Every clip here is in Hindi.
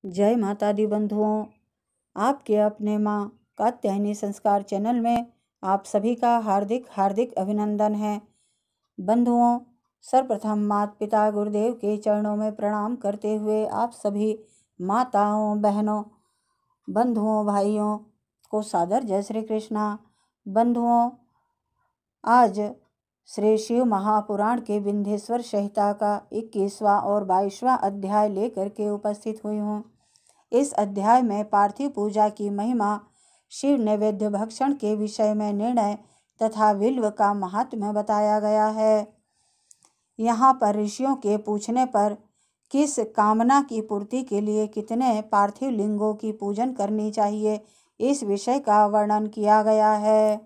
जय माता दी बंधुओं, आपके अपने माँ कात्यायनी संस्कार चैनल में आप सभी का हार्दिक हार्दिक अभिनंदन है। बंधुओं, सर्वप्रथम माता पिता गुरुदेव के चरणों में प्रणाम करते हुए आप सभी माताओं, बहनों, बंधुओं, भाइयों को सादर जय श्री कृष्णा। बंधुओं, आज श्री शिव महापुराण के विंध्येश्वर संहिता का 21वां और 22वां अध्याय लेकर के उपस्थित हुई हूँ। इस अध्याय में पार्थिव पूजा की महिमा, शिव नैवेद्य भक्षण के विषय में निर्णय तथा बिल्व का महात्म्य बताया गया है। यहाँ पर ऋषियों के पूछने पर किस कामना की पूर्ति के लिए कितने पार्थिव लिंगों की पूजन करनी चाहिए, इस विषय का वर्णन किया गया है।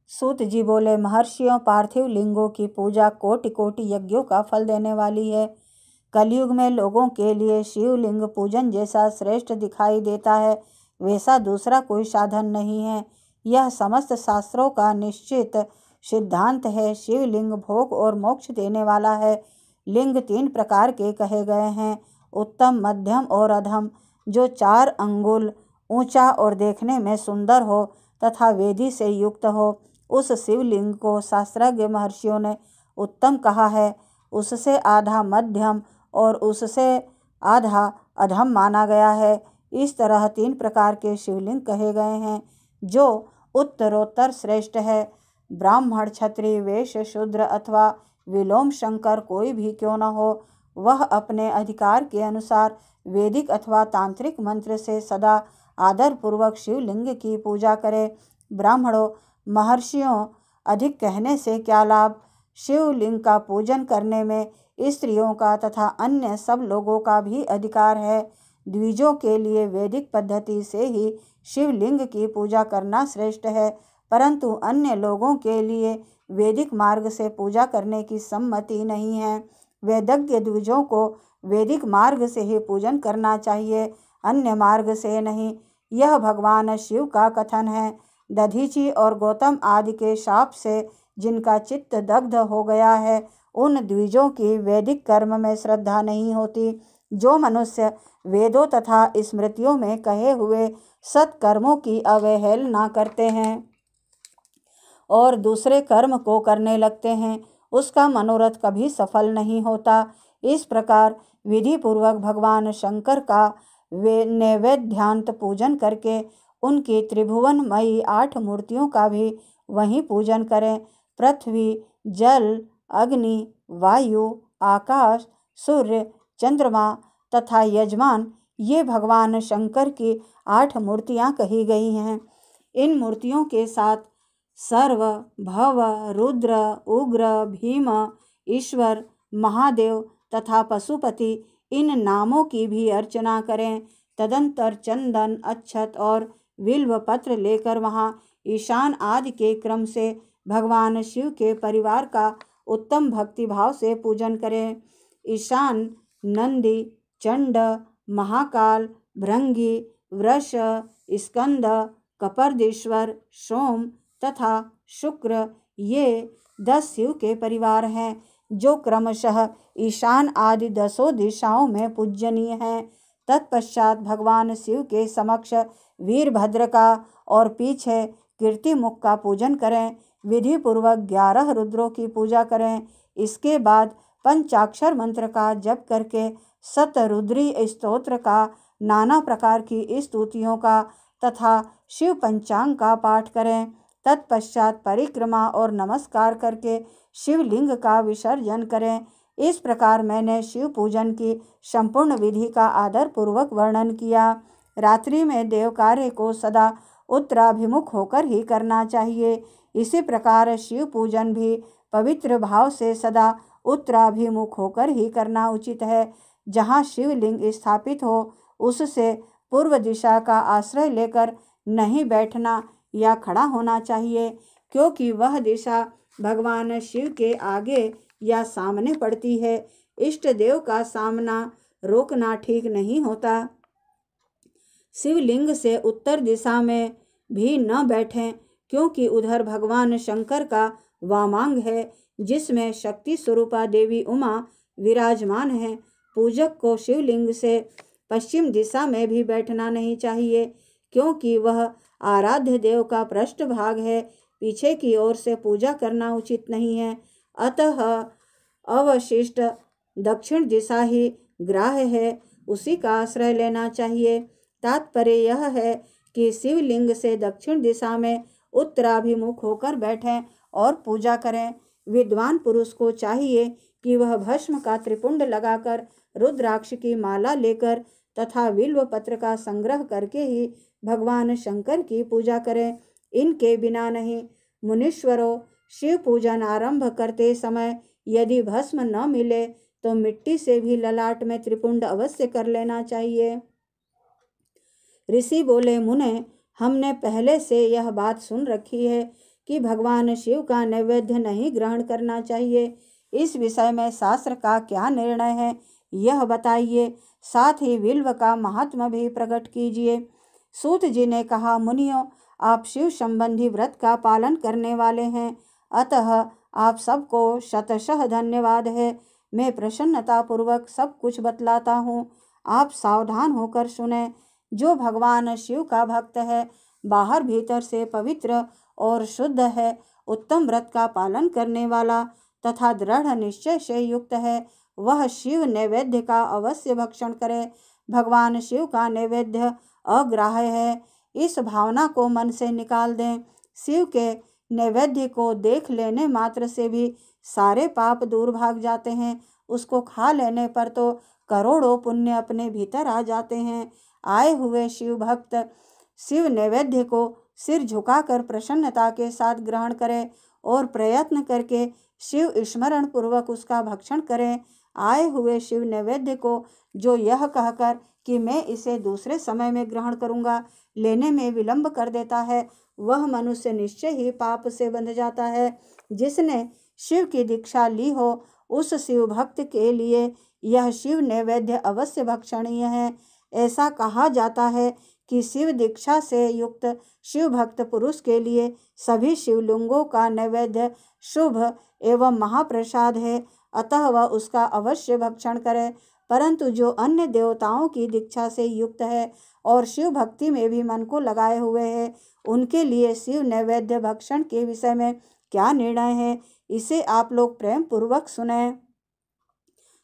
सूत जी बोले, महर्षियों, पार्थिव लिंगों की पूजा कोटि कोटि यज्ञों का फल देने वाली है। कलयुग में लोगों के लिए शिवलिंग पूजन जैसा श्रेष्ठ दिखाई देता है, वैसा दूसरा कोई साधन नहीं है। यह समस्त शास्त्रों का निश्चित सिद्धांत है। शिवलिंग भोग और मोक्ष देने वाला है। लिंग 3 प्रकार के कहे गए हैं, उत्तम, मध्यम और अधम। जो 4 अंगुल ऊंचा और देखने में सुंदर हो तथा वेदी से युक्त हो, उस शिवलिंग को शास्त्रज्ञ महर्षियों ने उत्तम कहा है। उससे आधा मध्यम और उससे आधा अधम माना गया है। इस तरह 3 प्रकार के शिवलिंग कहे गए हैं, जो उत्तरोत्तर श्रेष्ठ है। ब्राह्मण, क्षत्रिय, वैश्य, शूद्र अथवा विलोम शंकर कोई भी क्यों न हो, वह अपने अधिकार के अनुसार वैदिक अथवा तांत्रिक मंत्र से सदा आदर पूर्वक शिवलिंग की पूजा करे। ब्राह्मणों, महर्षियों, अधिक कहने से क्या लाभ? शिवलिंग का पूजन करने में स्त्रियों का तथा अन्य सब लोगों का भी अधिकार है। द्विजों के लिए वैदिक पद्धति से ही शिवलिंग की पूजा करना श्रेष्ठ है, परंतु अन्य लोगों के लिए वैदिक मार्ग से पूजा करने की सम्मति नहीं है। वैदज्ञ द्विजों को वैदिक मार्ग से ही पूजन करना चाहिए, अन्य मार्ग से नहीं। यह भगवान शिव का कथन है। दधीची और गौतम आदि के शाप से जिनका चित्त दग्ध हो गया है, उन द्विजों की वैदिक कर्म में श्रद्धा नहीं होती। जो मनुष्य वेदों तथा स्मृतियों में कहे हुए सत्कर्मों की अवहेलना करते हैं और दूसरे कर्म को करने लगते हैं, उसका मनोरथ कभी सफल नहीं होता। इस प्रकार विधि पूर्वक भगवान शंकर का नैवेद्यांत पूजन करके उनकी त्रिभुवनमयी 8 मूर्तियों का भी वहीं पूजन करें। पृथ्वी, जल, अग्नि, वायु, आकाश, सूर्य, चंद्रमा तथा यजमान, ये भगवान शंकर की 8 मूर्तियां कही गई हैं। इन मूर्तियों के साथ सर्व, भव, रुद्र, उग्र, भीम, ईश्वर, महादेव तथा पशुपति, इन नामों की भी अर्चना करें। तदंतर चंदन, अक्षत और बिल्व पत्र लेकर वहाँ ईशान आदि के क्रम से भगवान शिव के परिवार का उत्तम भक्ति भाव से पूजन करें। ईशान नंदी, चंड, महाकाल, भृंगी, वृष, स्कंद, कपर्दीश्वर, सोम तथा शुक्र, ये 10 शिव के परिवार हैं, जो क्रमशः ईशान आदि 10 दिशाओं में पूजनीय हैं। तत्पश्चात भगवान शिव के समक्ष वीरभद्र का और पीछे कीर्तिमुख का पूजन करें। विधि पूर्वक 11 रुद्रों की पूजा करें। इसके बाद पंचाक्षर मंत्र का जप करके शतरुद्री स्तोत्र का, नाना प्रकार की स्तुतियों का तथा शिव पंचांग का पाठ करें। तत्पश्चात परिक्रमा और नमस्कार करके शिवलिंग का विसर्जन करें। इस प्रकार मैंने शिव पूजन की संपूर्ण विधि का आदर पूर्वक वर्णन किया। रात्रि में देव कार्य को सदा उत्तराभिमुख होकर ही करना चाहिए। इसी प्रकार शिव पूजन भी पवित्र भाव से सदा उत्तराभिमुख होकर ही करना उचित है। जहाँ शिवलिंग स्थापित हो, उससे पूर्व दिशा का आश्रय लेकर नहीं बैठना या खड़ा होना चाहिए, क्योंकि वह दिशा भगवान शिव के आगे या सामने पड़ती है। इष्ट देव का सामना रोकना ठीक नहीं होता। शिवलिंग से उत्तर दिशा में भी न बैठें, क्योंकि उधर भगवान शंकर का वामांग है, जिसमें शक्ति स्वरूपा देवी उमा विराजमान है। पूजक को शिवलिंग से पश्चिम दिशा में भी बैठना नहीं चाहिए, क्योंकि वह आराध्य देव का पृष्ठभाग है। पीछे की ओर से पूजा करना उचित नहीं है। अतः अवशिष्ट दक्षिण दिशा ही ग्राह्य है, उसी का आश्रय लेना चाहिए। तात्पर्य यह है कि शिवलिंग से दक्षिण दिशा में उत्तराभिमुख होकर बैठें और पूजा करें। विद्वान पुरुष को चाहिए कि वह भस्म का त्रिपुंड लगाकर, रुद्राक्ष की माला लेकर तथा बिल्व पत्र का संग्रह करके ही भगवान शंकर की पूजा करें, इनके बिना नहीं। मुनीश्वरों, शिव पूजन आरंभ करते समय यदि भस्म न मिले तो मिट्टी से भी ललाट में त्रिपुंड अवश्य कर लेना चाहिए। ऋषि बोले, मुने, हमने पहले से यह बात सुन रखी है कि भगवान शिव का नैवेद्य नहीं ग्रहण करना चाहिए। इस विषय में शास्त्र का क्या निर्णय है, यह बताइए। साथ ही बिल्व का महात्म्य भी प्रकट कीजिए। सूत जी ने कहा, मुनियों, आप शिव संबंधी व्रत का पालन करने वाले हैं, अतः आप सबको शतशः धन्यवाद है। मैं प्रसन्नतापूर्वक सब कुछ बतलाता हूँ, आप सावधान होकर सुने। जो भगवान शिव का भक्त है, बाहर भीतर से पवित्र और शुद्ध है, उत्तम व्रत का पालन करने वाला तथा दृढ़ निश्चय से युक्त है, वह शिव नैवेद्य का अवश्य भक्षण करे। भगवान शिव का नैवेद्य अग्राह्य है, इस भावना को मन से निकाल दें। शिव के नैवेद्य को देख लेने मात्र से भी सारे पाप दूर भाग जाते हैं। उसको खा लेने पर तो करोड़ों पुण्य अपने भीतर आ जाते हैं। आए हुए शिव भक्त शिव नैवेद्य को सिर झुकाकर प्रसन्नता के साथ ग्रहण करें और प्रयत्न करके शिव स्मरण पूर्वक उसका भक्षण करें। आए हुए शिव नैवेद्य को जो यह कहकर कि मैं इसे दूसरे समय में ग्रहण करूँगा, लेने में विलंब कर देता है, वह मनुष्य निश्चय ही पाप से बंध जाता है। जिसने शिव की दीक्षा ली हो, उस शिव भक्त के लिए यह शिव नैवेद्य अवश्य भक्षणीय है। ऐसा कहा जाता है कि शिव दीक्षा से युक्त शिव भक्त पुरुष के लिए सभी शिवलिंगों का नैवेद्य शुभ एवं महाप्रसाद है, अतः वह उसका अवश्य भक्षण करे। परंतु जो अन्य देवताओं की दीक्षा से युक्त है और शिव भक्ति में भी मन को लगाए हुए है, उनके लिए शिव नैवेद्य भक्षण के विषय में क्या निर्णय है, इसे आप लोग प्रेम पूर्वक सुने।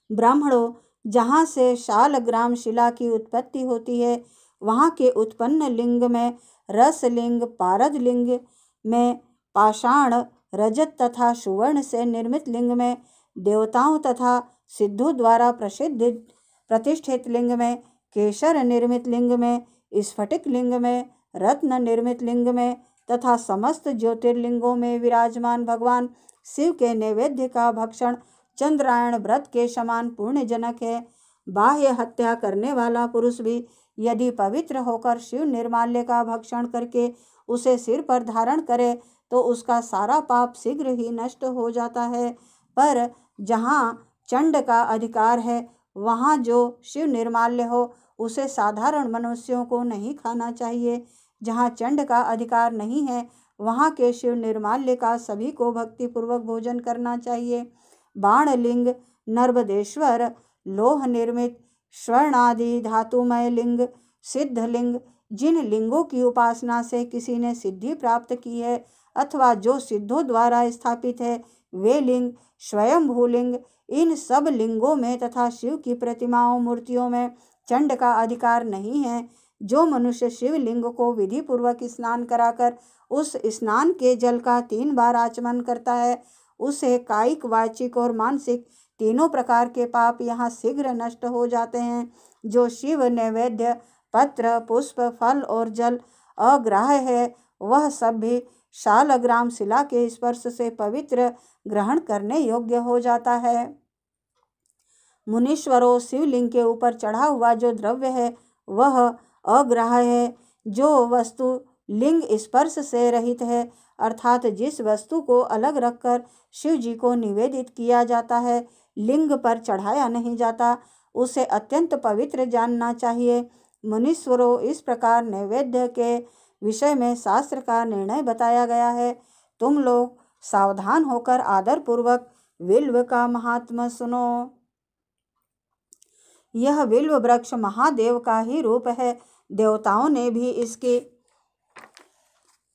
ब्राह्मणों, जहाँ से शालग्राम शिला की उत्पत्ति होती है, वहाँ के उत्पन्न लिंग में रसलिंग, पारद लिंग में पाषाण, रजत तथा सुवर्ण से निर्मित लिंग में देवताओं तथा सिद्धों द्वारा प्रतिष्ठित लिंग में, केशर निर्मित लिंग में, स्फटिक लिंग में, रत्न निर्मित लिंग में तथा समस्त ज्योतिर्लिंगों में विराजमान भगवान शिव के नैवेद्य का भक्षण चंद्रायण व्रत के समान पुण्यजनक है। बाह्य हत्या करने वाला पुरुष भी यदि पवित्र होकर शिव निर्माल्य का भक्षण करके उसे सिर पर धारण करे तो उसका सारा पाप शीघ्र ही नष्ट हो जाता है। पर जहाँ चंड का अधिकार है, वहाँ जो शिव निर्माल्य हो उसे साधारण मनुष्यों को नहीं खाना चाहिए। जहाँ चंड का अधिकार नहीं है, वहाँ के शिव निर्माल्य का सभी को भक्तिपूर्वक भोजन करना चाहिए। बाणलिंग, नर्मदेश्वर, लोह निर्मित, स्वर्णादि धातुमय लिंग, सिद्धलिंग, जिन लिंगों की उपासना से किसी ने सिद्धि प्राप्त की है अथवा जो सिद्धों द्वारा स्थापित है, वे लिंग, स्वयंभूलिंग, इन सब लिंगों में तथा शिव की प्रतिमाओं मूर्तियों में चंड का अधिकार नहीं है। जो मनुष्य शिवलिंग को विधि पूर्वक स्नान कराकर उस स्नान के जल का 3 बार आचमन करता है, उसे कायिक, वाचिक और मानसिक तीनों प्रकार के पाप यहाँ शीघ्र नष्ट हो जाते हैं। जो शिव नैवेद्य पत्र, पुष्प, फल और जल अग्राह्य है, वह सब भी शालग्राम शिला के स्पर्श से पवित्र ग्रहण करने योग्य हो जाता है। मुनीश्वरों, शिवलिंग के ऊपर चढ़ा हुआ जो द्रव्य है वह अग्राह्य है। जो वस्तु लिंग स्पर्श से रहित है, अर्थात जिस वस्तु को अलग रखकर शिव जी को निवेदित किया जाता है, लिंग पर चढ़ाया नहीं जाता, उसे अत्यंत पवित्र जानना चाहिए। मुनीश्वरों, इस प्रकार नैवेद्य के विषय में शास्त्र का निर्णय बताया गया है। तुम लोग सावधान होकर आदर पूर्वक बिल्व का महात्म्य सुनो। यह बिल्व वृक्ष महादेव का ही रूप है। देवताओं ने भी इसकी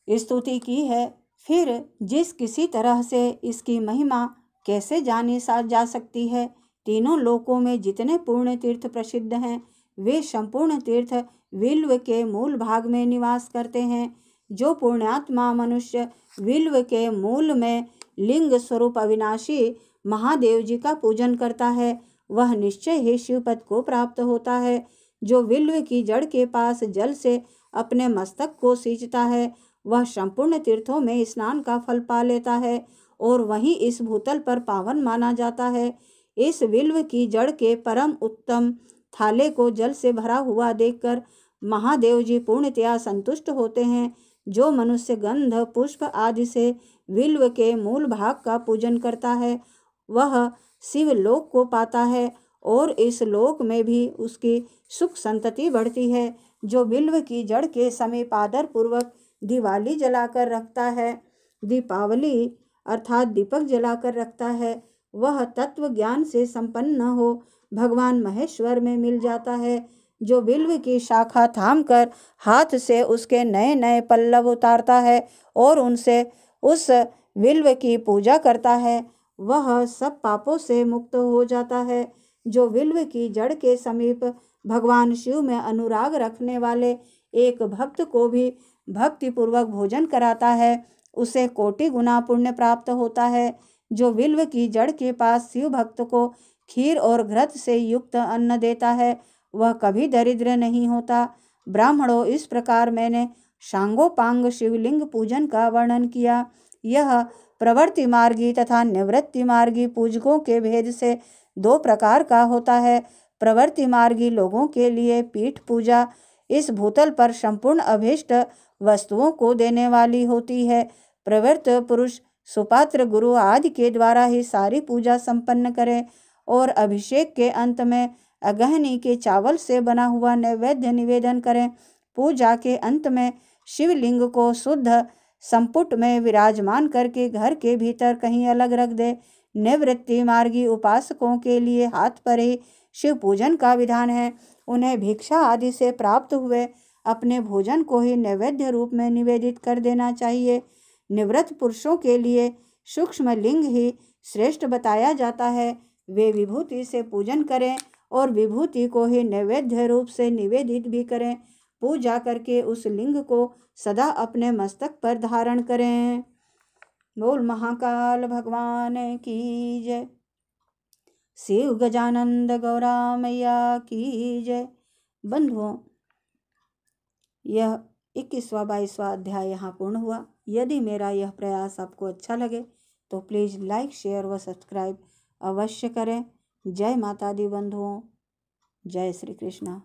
स्तुति की है। फिर जिस किसी तरह से इसकी महिमा कैसे जानी जा सकती है। तीनों लोकों में जितने पुण्य तीर्थ प्रसिद्ध हैं, वे संपूर्ण तीर्थ बिल्व के मूल भाग में निवास करते हैं। जो पुण्यात्मा मनुष्य बिल्व के मूल में लिंग स्वरूप अविनाशी महादेव जी का पूजन करता है, वह निश्चय ही शिवपद को प्राप्त होता है। जो बिल्व की जड़ के पास जल से अपने मस्तक को सींचता है, वह संपूर्ण तीर्थों में स्नान का फल पा लेता है और वहीं इस भूतल पर पावन माना जाता है। इस बिल्व की जड़ के परम उत्तम थाले को जल से भरा हुआ देखकर महादेव जी पूर्णतया संतुष्ट होते हैं। जो मनुष्य गंध पुष्प आदि से बिल्व के मूल भाग का पूजन करता है, वह शिवलोक को पाता है और इस लोक में भी उसकी सुख संतति बढ़ती है। जो बिल्व की जड़ के समीप आदर पूर्वक दिवाली जलाकर रखता है, दीपावली अर्थात दीपक जलाकर रखता है, वह तत्व ज्ञान से संपन्न हो भगवान महेश्वर में मिल जाता है। जो बिल्व की शाखा थामकर हाथ से उसके नए नए पल्लव उतारता है और उनसे उस बिल्व की पूजा करता है, वह सब पापों से मुक्त हो जाता है। जो बिल्व की जड़ के समीप भगवान शिव में अनुराग रखने वाले एक भक्त को भी भक्तिपूर्वक भोजन कराता है, उसे कोटि गुना पुण्य प्राप्त होता है। जो बिल्व की जड़ के पास शिव भक्त को खीर और घृत से युक्त अन्न देता है, वह कभी दरिद्र नहीं होता। ब्राह्मणों, इस प्रकार मैंने सांगोपांग शिवलिंग पूजन का वर्णन किया। यह प्रवृत्ति मार्गी तथा निवृत्ति मार्गी पूजकों के भेद से दो प्रकार का होता है। प्रवृत्ति मार्गी लोगों के लिए पीठ पूजा इस भूतल पर संपूर्ण अभीष्ट वस्तुओं को देने वाली होती है। प्रवृत्त पुरुष सुपात्र गुरु आदि के द्वारा ही सारी पूजा संपन्न करें और अभिषेक के अंत में अगहनी के चावल से बना हुआ नैवेद्य निवेदन करें। पूजा के अंत में शिवलिंग को शुद्ध संपुट में विराजमान करके घर के भीतर कहीं अलग रख दे। निवृत्ति मार्गी उपासकों के लिए हाथ पर ही शिव पूजन का विधान है। उन्हें भिक्षा आदि से प्राप्त हुए अपने भोजन को ही नैवेद्य रूप में निवेदित कर देना चाहिए। निवृत्त पुरुषों के लिए सूक्ष्म लिंग ही श्रेष्ठ बताया जाता है। वे विभूति से पूजन करें और विभूति को ही नैवेद्य रूप से निवेदित भी करें। पूजा करके उस लिंग को सदा अपने मस्तक पर धारण करें। बोल महाकाल भगवान की जय। शिव गजानंद गौरा मैया की जय। बंधुओं, यह 21वां 22वां अध्याय यहाँ पूर्ण हुआ। यदि मेरा यह प्रयास आपको अच्छा लगे तो प्लीज़ लाइक, शेयर व सब्सक्राइब अवश्य करें। जय माता दी बंधुओं, जय श्री कृष्ण।